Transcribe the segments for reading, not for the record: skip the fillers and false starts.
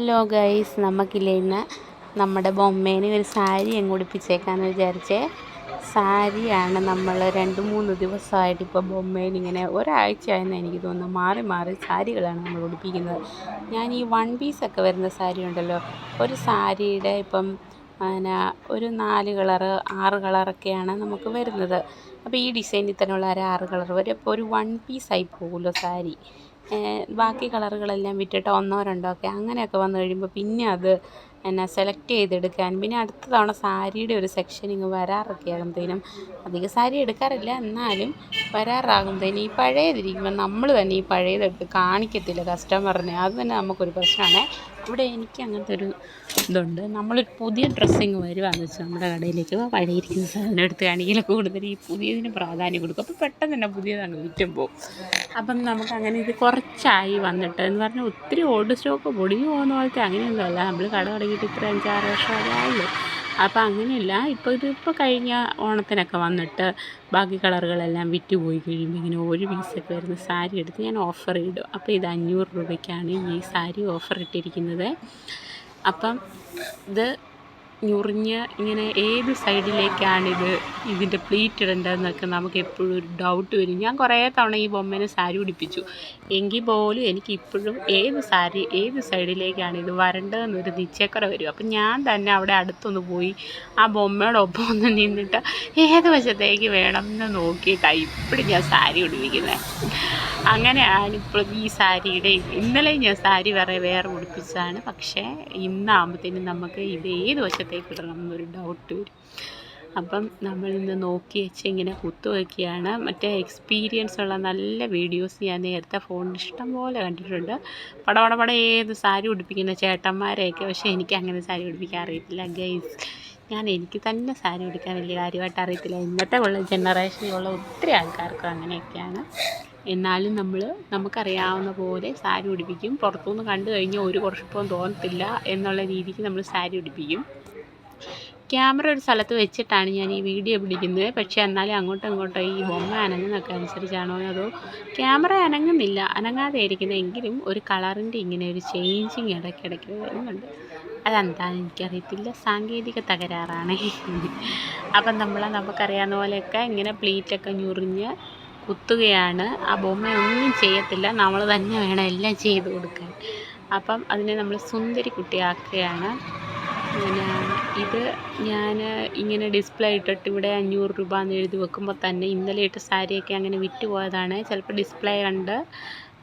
Hello guys, നമുക്കില്ലേ ഇന്ന് നമ്മുടെ ബൊമ്മേനെ ഒരു സാരി അങ്ങ് ഉടുപ്പിച്ചേക്കാന്ന് വിചാരിച്ചേ. സാരിയാണ് നമ്മൾ 2-3 ദിവസമായിട്ട് ഇപ്പോൾ ബൊമ്മേനെ ഇങ്ങനെ ഒരാഴ്ചയായെന്ന് എനിക്ക് തോന്നുന്നു മാറി മാറി സാരികളാണ് നമ്മൾ ഉടുപ്പിക്കുന്നത്. ഞാൻ ഈ 1 പീസൊക്കെ വരുന്ന സാരി ഉണ്ടല്ലോ, ഒരു സാരിയുടെ ഇപ്പം പിന്നെ ഒരു 4 കളറ് 6 കളറൊക്കെയാണ് നമുക്ക് വരുന്നത്. അപ്പോൾ ഈ ഡിസൈനിൽ തന്നെയുള്ള ഒരു 6 കളർ വരും. അപ്പോൾ ഒരു 1 പീസായി പോകുമല്ലോ സാരി. ബാക്കി കളറുകളെല്ലാം വിട്ടിട്ട് 1-2 ഒക്കെ അങ്ങനെയൊക്കെ വന്നു കഴിയുമ്പോൾ പിന്നെ അത് സെലക്ട് ചെയ്തെടുക്കാൻ പിന്നെ അടുത്ത തവണ സാരിയുടെ ഒരു സെക്ഷൻ ഇങ്ങ് വരാറൊക്കെ ആകുമ്പോഴത്തേനും അധികം സാരി എടുക്കാറില്ല, എന്നാലും വരാറാകുമ്പോഴത്തേനും ഈ പഴയതിരിക്കുമ്പോൾ നമ്മൾ തന്നെ ഈ പഴയതെടുത്ത് കാണിക്കത്തില്ല കസ്റ്റമറിനെ. അത് തന്നെ നമുക്കൊരു പ്രശ്നമാണ്. ഇവിടെ എനിക്ക് അങ്ങനത്തെ ഒരു ഇതുണ്ട്. നമ്മളൊരു പുതിയ ഡ്രസ്സിങ് വരുവാന്ന് വെച്ചാൽ നമ്മുടെ കടയിലേക്ക് പഴയിരിക്കുന്ന സാധനം എടുത്ത് കാണിക്കൽ കൂടുതൽ ഈ പുതിയതിന് പ്രാധാന്യം കൊടുക്കും. അപ്പോൾ പെട്ടെന്ന് തന്നെ പുതിയത് അങ്ങ് വിറ്റും പോകും. അപ്പം നമുക്കങ്ങനെ ഇത് കുറച്ചായി വന്നിട്ട് എന്ന് പറഞ്ഞാൽ ഒത്തിരി ഓൾഡ് സ്റ്റോക്ക് പൊടിഞ്ഞു പോകുന്ന പോലത്തെ അങ്ങനെയൊന്നുമല്ല. നമ്മൾ കട തുടങ്ങിയിട്ട് ഇത്ര 5-6 വർഷമൊക്കെ ആയുള്ളൂ. അപ്പോൾ അങ്ങനെയല്ല. ഇതിപ്പോൾ കഴിഞ്ഞ ഓണത്തിനൊക്കെ വന്നിട്ട് ബാക്കി കളറുകളെല്ലാം വിറ്റ് പോയി കഴിയുമ്പോൾ ഇങ്ങനെ ഒരു പീസൊക്കെ വരുന്ന സാരി എടുത്ത് ഞാൻ ഓഫർ ഇടും. അപ്പോൾ ഇത് 500 രൂപയ്ക്കാണ് ഈ സാരി ഓഫർ ഇട്ടിരിക്കുന്നത്. അപ്പം ഇത് ഞൊറിഞ്ഞ് ഇങ്ങനെ ഏത് സൈഡിലേക്കാണിത് ഇതിൻ്റെ പ്ലീറ്റ് ഇടേണ്ടതെന്നൊക്കെ നമുക്ക് എപ്പോഴും ഒരു ഡൗട്ട് വരും. ഞാൻ കുറേ തവണ ഈ ബൊമ്മേനെ സാരി ഉടുപ്പിച്ചു, എങ്കിൽ പോലും എനിക്ക് ഇപ്പോഴും ഏത് സൈഡിലേക്കാണ് ഇത് വരേണ്ടതെന്നൊരു നിശ്ചയക്കുറ വരും. അപ്പം ഞാൻ തന്നെ അവിടെ അടുത്തൊന്ന് പോയി ആ ബൊമ്മയുടെ ഒപ്പം ഒന്ന് നിന്നിട്ട് ഏത് വശത്തേക്ക് വേണം എന്ന് നോക്കിയിട്ടാണ് ഇപ്പോഴും ഞാൻ സാരി ഉടുപ്പിക്കുന്നത്. അങ്ങനെയാണ് ഇപ്പോഴും ഈ സാരിയുടെ ഇന്നലെ ഞാൻ സാരി വേറെ ഉടുപ്പിച്ചതാണ്. പക്ഷേ ഇന്നാകുമ്പോഴത്തേനും നമുക്ക് ഇത് ഏത് വശത്തേക്ക് ഇടണം എന്നൊരു ഡൗട്ട് വരും. അപ്പം നമ്മളിന്ന് നോക്കി വെച്ച് ഇങ്ങനെ കുത്തുവയ്ക്കുകയാണ്. മറ്റേ എക്സ്പീരിയൻസ് ഉള്ള നല്ല വീഡിയോസ് ഞാൻ നേരത്തെ ഫോണിൽ ഇഷ്ടം പോലെ കണ്ടിട്ടുണ്ട്. പടപട ഏത് സാരി ഉടുപ്പിക്കുന്ന ചേട്ടന്മാരെയൊക്കെ. പക്ഷേ എനിക്ക് അങ്ങനെ സാരി ഉടുപ്പിക്കാൻ അറിയത്തില്ല ഗൈസ്. എനിക്ക് തന്നെ സാരി ഉടുക്കാൻ വലിയ കാര്യമായിട്ട് അറിയത്തില്ല. ഇന്നത്തെ ഉള്ള ജനറേഷനിലുള്ള ഒത്തിരി ആൾക്കാർക്കും അങ്ങനെയൊക്കെയാണ്. എന്നാലും നമുക്കറിയാവുന്ന പോലെ സാരി ഉടുപ്പിക്കും. പുറത്തുനിന്ന് കണ്ടു കഴിഞ്ഞാൽ ഒരു കുഴപ്പവും തോന്നത്തില്ല എന്നുള്ള രീതിക്ക് നമ്മൾ സാരി ഉടുപ്പിക്കും. ക്യാമറ ഒരു സ്ഥലത്ത് വെച്ചിട്ടാണ് ഞാൻ ഈ വീഡിയോ പിടിക്കുന്നത്. പക്ഷേ എന്നാലും അങ്ങോട്ടും ഇങ്ങോട്ടും ഈ ബൊമ്മ അനങ്ങുന്നതൊക്കെ അനുസരിച്ചാണോ അതോ ക്യാമറ അനങ്ങുന്നില്ല, അനങ്ങാതെ ഇരിക്കുന്നതെങ്കിലും ഒരു കളറിൻ്റെ ഇങ്ങനെ ഒരു ചേഞ്ചിങ് ഇടയ്ക്കിടയ്ക്ക് വരുന്നുണ്ട്. അതെന്താണെന്ന് എനിക്കറിയത്തില്ല, സാങ്കേതിക തകരാറാണ്. അപ്പം നമുക്കറിയാവുന്ന പോലെയൊക്കെ ഇങ്ങനെ പ്ലീറ്റൊക്കെ ഞൊറിഞ്ഞ് കുത്തുകയാണ്. ആ ബൊമ്മ ഒന്നും ചെയ്യത്തില്ല, നമ്മൾ തന്നെ വേണം എല്ലാം ചെയ്ത് കൊടുക്കാൻ. അപ്പം അതിനെ നമ്മൾ സുന്ദരി കുട്ടിയാക്കുകയാണ്. ഇത് ഞാൻ ഇങ്ങനെ ഡിസ്പ്ലേ ഇട്ടിട്ട് ഇവിടെ 500 രൂപ എന്ന് എഴുതി വെക്കുമ്പോൾ തന്നെ ഇന്നലെ ഇട്ട സാരിയൊക്കെ അങ്ങനെ വിറ്റ് പോയതാണ്. ചിലപ്പോൾ ഡിസ്പ്ലേ കണ്ട്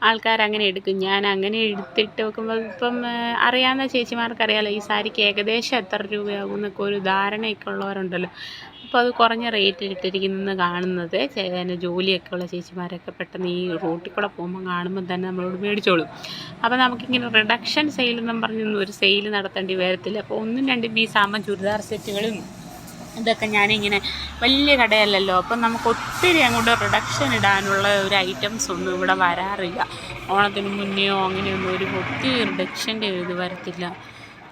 ആൾക്കാരങ്ങനെ എടുക്കും. ഞാൻ അങ്ങനെ എടുത്തിട്ട് വെക്കുമ്പോൾ ഇപ്പം അറിയാവുന്ന ചേച്ചിമാർക്കറിയാമല്ലോ ഈ സാരിക്ക് ഏകദേശം എത്ര രൂപയാകും എന്നൊക്കെ ഒരു ധാരണയൊക്കെ ഉള്ളവരുണ്ടല്ലോ. അപ്പോൾ അത് കുറഞ്ഞ റേറ്റിൽ ഇട്ടിരിക്കുന്നത് കാണുന്നത് ജോലിയൊക്കെ ഉള്ള ചേച്ചിമാരൊക്കെ പെട്ടെന്ന് ഈ റോട്ടിൽ കൂടെ പോകുമ്പോൾ കാണുമ്പോൾ തന്നെ നമ്മളോട് മേടിച്ചോളും. അപ്പോൾ നമുക്കിങ്ങനെ റിഡക്ഷൻ സെയിലെന്നും പറഞ്ഞൊന്നും ഒരു സെയിൽ നടത്തേണ്ടി വരത്തില്ല. അപ്പോൾ 1-2 പീസാകുമ്പോൾ ചുരിദാർ സെറ്റുകളും ഇതൊക്കെ ഞാനിങ്ങനെ വലിയ കടയല്ലല്ലോ, അപ്പം നമുക്ക് ഒത്തിരി അങ്ങോട്ട് റിഡക്ഷൻ ഇടാനുള്ള ഒരു ഐറ്റംസ് ഒന്നും ഇവിടെ വരാറില്ല. ഓണത്തിന് മുന്നെയോ അങ്ങനെയൊന്നും ഒത്തിരി റിഡക്ഷൻ്റെ ഇത് വരത്തില്ല.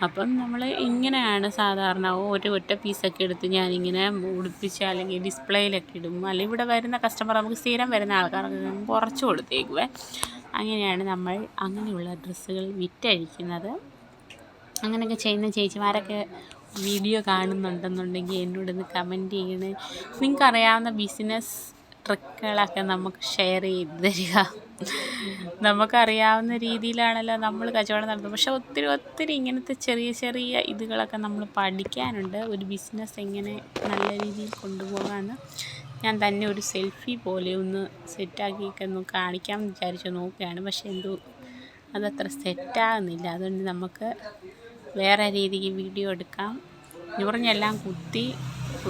അപ്പം നമ്മൾ ഇങ്ങനെയാണ് സാധാരണ ഒറ്റ പീസൊക്കെ എടുത്ത് ഞാനിങ്ങനെ ഉടുപ്പിച്ച് അല്ലെങ്കിൽ ഡിസ്പ്ലേയിലൊക്കെ ഇടും. അല്ലെങ്കിൽ ഇവിടെ വരുന്ന കസ്റ്റമർ നമുക്ക് സ്ഥിരം വരുന്ന ആൾക്കാർക്ക് കുറച്ച് കൊടുത്തേക്കുവേ. അങ്ങനെയാണ് നമ്മൾ അങ്ങനെയുള്ള ഡ്രസ്സുകൾ വിറ്റഴിക്കുന്നത്. അങ്ങനെയൊക്കെ ചെയ്യുന്ന ചേച്ചിമാരൊക്കെ വീഡിയോ കാണുന്നുണ്ടെന്നുണ്ടെങ്കിൽ എന്നോടൊന്ന് കമൻറ്റ് ചെയ്യണേ. നിങ്ങൾക്കറിയാവുന്ന ബിസിനസ് ട്രിക്കുകളൊക്കെ നമുക്ക് ഷെയർ ചെയ്ത് തരിക. നമുക്കറിയാവുന്ന രീതിയിലാണല്ലോ നമ്മൾ കച്ചവടം നടത്തുന്നത്. പക്ഷേ ഒത്തിരി ഇങ്ങനത്തെ ചെറിയ ഇതുകളൊക്കെ നമ്മൾ പഠിക്കാനുണ്ട്. ഒരു ബിസിനസ് എങ്ങനെ നല്ല രീതിയിൽ കൊണ്ടുപോകാമെന്ന് ഞാൻ തന്നെ ഒരു സെൽഫി പോലെ ഒന്ന് സെറ്റാക്കിയൊക്കെ ഒന്ന് കാണിക്കാമെന്ന് വിചാരിച്ച് നോക്കുകയാണ്. പക്ഷേ അതത്ര സെറ്റാകുന്നില്ല. അതുകൊണ്ട് നമുക്ക് വേറെ രീതിക്ക് വീഡിയോ എടുക്കാം. ഞൊറിഞ്ഞെല്ലാം കുത്തി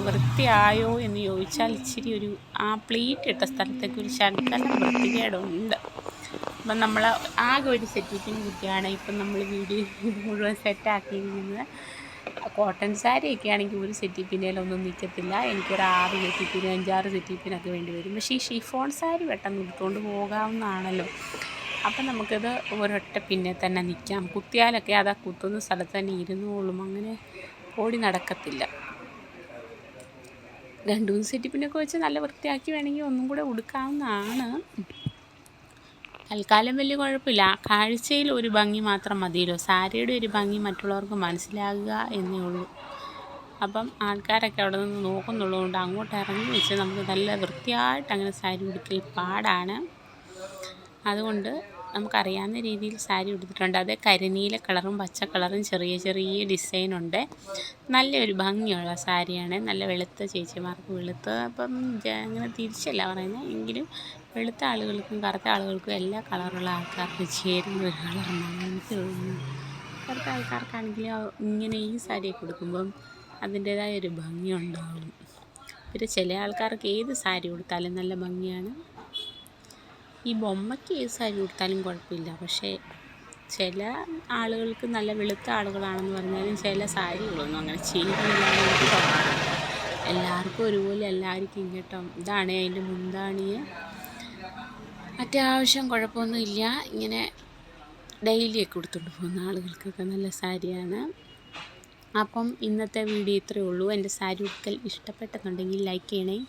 വൃത്തിയായോ എന്ന് ചോദിച്ചാൽ ഇച്ചിരി ആ പ്ലീറ്റ് ഇട്ട സ്ഥലത്തേക്ക് ഒരു ശകലം വൃത്തികേടുണ്ട്. അപ്പം നമ്മൾ ആകെ ഒരു സെറ്റിപ്പിന് കുത്തിയാണ് ഇപ്പം നമ്മൾ വീഡിയോ മുഴുവൻ സെറ്റാക്കിയിരിക്കുന്നത്. കോട്ടൺ സാരിയൊക്കെ ആണെങ്കിൽ ഒരു സെറ്റിപ്പിനേലൊന്നും നിൽക്കത്തില്ല. എനിക്കൊരു 6 സെറ്റിപ്പിന് 5-6 സെറ്റിപ്പിനൊക്കെ വേണ്ടി വരും. പക്ഷേ ഈ ഷിഫോൺ സാരി പെട്ടെന്ന് എടുത്തുകൊണ്ട് പോകാവുന്നതാണല്ലോ. അപ്പം നമുക്കിത് ഒരൊറ്റ പിന്നെ തന്നെ നിൽക്കാം. കുത്തിയാലൊക്കെ അത് ആ കുത്തുന്ന സ്ഥലത്ത് തന്നെ ഇരുന്നോളും. അങ്ങനെ ഓടി നടക്കത്തില്ല. 2-3 സെറ്റിപ്പിനൊക്കെ വെച്ച് നല്ല വൃത്തിയാക്കി വേണമെങ്കിൽ ഒന്നും കൂടെ ഉടുക്കാവുന്നതാണ്. തൽക്കാലം വലിയ കുഴപ്പമില്ല. കാഴ്ചയിൽ ഒരു ഭംഗി മാത്രം മതിയല്ലോ. സാരിയുടെ ഒരു ഭംഗി മറ്റുള്ളവർക്ക് മനസ്സിലാകുക എന്നേ ഉള്ളൂ. അപ്പം ആൾക്കാരൊക്കെ അവിടെ നിന്ന് നോക്കുന്നുള്ളതുകൊണ്ട് അങ്ങോട്ട് ഇറങ്ങി വെച്ച് നമുക്ക് നല്ല വൃത്തിയായിട്ട് അങ്ങനെ സാരി ഉടുക്കൽ പാടാണ്. അതുകൊണ്ട് നമുക്കറിയാവുന്ന രീതിയിൽ സാരി ഉടുത്തിട്ടുണ്ട്. അത് കരിനീല കളറും പച്ച കളറും ചെറിയ ചെറിയ ഡിസൈനുണ്ട്. നല്ലൊരു ഭംഗിയുള്ള സാരിയാണ്. നല്ല വെളുത്ത ചേച്ചിമാർക്ക് വെളുത്ത അപ്പം അങ്ങനെ തിരിച്ചല്ല പറയുന്നത്, എങ്കിലും വെളുത്ത ആളുകൾക്കും കറുത്ത ആളുകൾക്കും എല്ലാ കളറുള്ള ആൾക്കാർക്ക് ചേരുന്ന ഒരു കളറെന്നാണ് എനിക്ക് തോന്നുന്നത്. കറുത്ത ആൾക്കാർക്കാണെങ്കിൽ ഇങ്ങനെ ഈ സാരിയൊക്കെ ഉടുക്കുമ്പം അതിൻ്റേതായ ഒരു ഭംഗി ഉണ്ടാകും. പിന്നെ ചില ആൾക്കാർക്ക് ഏത് സാരി ഉടുത്താലും നല്ല ഭംഗിയാണ്. ഈ ബൊമ്മയ്ക്ക് ഏത് സാരി ഉടുത്താലും കുഴപ്പമില്ല. പക്ഷേ ചില ആളുകൾക്ക് നല്ല വെളുത്ത ആളുകളാണെന്ന് പറഞ്ഞാലും ചില സാരികളൊന്നും അങ്ങനെ ചേരുന്നില്ലാന്ന് എനിക്ക് തോന്നുന്നു. എല്ലാവർക്കും ഒരുപോലെ എല്ലാവർക്കും കേട്ടോ. ഇതാണ് അതിൻ്റെ മുന്താണിയെ. അത്യാവശ്യം കുഴപ്പമൊന്നുമില്ല. ഇങ്ങനെ ഡെയിലിയൊക്കെ ഉടുത്തുകൊണ്ട് പോകുന്ന ആളുകൾക്കൊക്കെ നല്ല സാരിയാണ്. അപ്പം ഇന്നത്തെ വീഡിയോ ഇത്രയേ ഉള്ളൂ. എൻ്റെ സാരി ഉടുക്കൽ ഇഷ്ടപ്പെട്ടെന്നുണ്ടെങ്കിൽ ലൈക്ക് ചെയ്യണേ.